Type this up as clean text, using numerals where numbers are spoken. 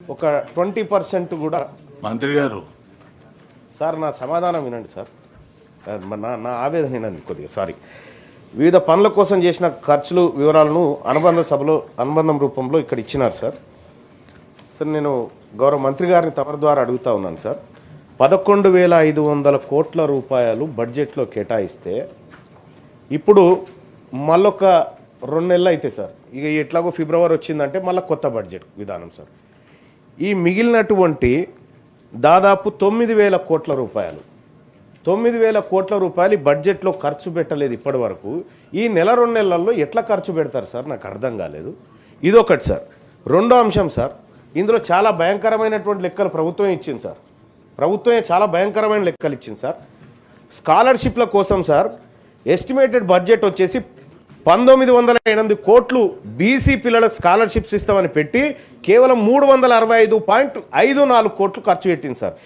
ఒక 20% కూడా మంత్రి గారు సార్ నా సమాధానం వినండి సార్. నా ఆవేదన వినండి కొద్దిగా. సారీ. వివిధ పనుల కోసం చేసిన ఖర్చులు వివరాలను అనుబంధం రూపంలో ఇక్కడ ఇచ్చినారు సార్. సార్ నేను గౌరవ మంత్రి గారిని తమరి ద్వారా అడుగుతా ఉన్నాను సార్. 11,500 కోట్ల రూపాయలు బడ్జెట్లో కేటాయిస్తే ఇప్పుడు మళ్ళొక 2 నెలలు అయితే సార్, ఇక ఎట్లాగో ఫిబ్రవరి వచ్చిందంటే మళ్ళీ కొత్త బడ్జెట్ విధానం సార్. ఈ మిగిలినటువంటి దాదాపు 9,000 కోట్ల రూపాయలు 9,000 కోట్ల రూపాయలు ఈ బడ్జెట్లో ఖర్చు పెట్టలేదు ఇప్పటి వరకు. ఈ నెల 2 నెలల్లో ఎట్లా ఖర్చు పెడతారు సార్? నాకు అర్థం కాలేదు. ఇదొకటి సార్. రెండో అంశం సార్, ఇందులో చాలా భయంకరమైనటువంటి లెక్కలు ప్రభుత్వం ఇచ్చింది సార్. ప్రభుత్వమే చాలా భయంకరమైన లెక్కలు ఇచ్చింది సార్. స్కాలర్షిప్ల కోసం సార్ ఎస్టిమేటెడ్ బడ్జెట్ వచ్చేసి 1908 కోట్లు బీసీ పిల్లలకు స్కాలర్షిప్స్ ఇస్తామని పెట్టి కేవలం 365.54 కోట్లు ఖర్చు పెట్టింది సార్.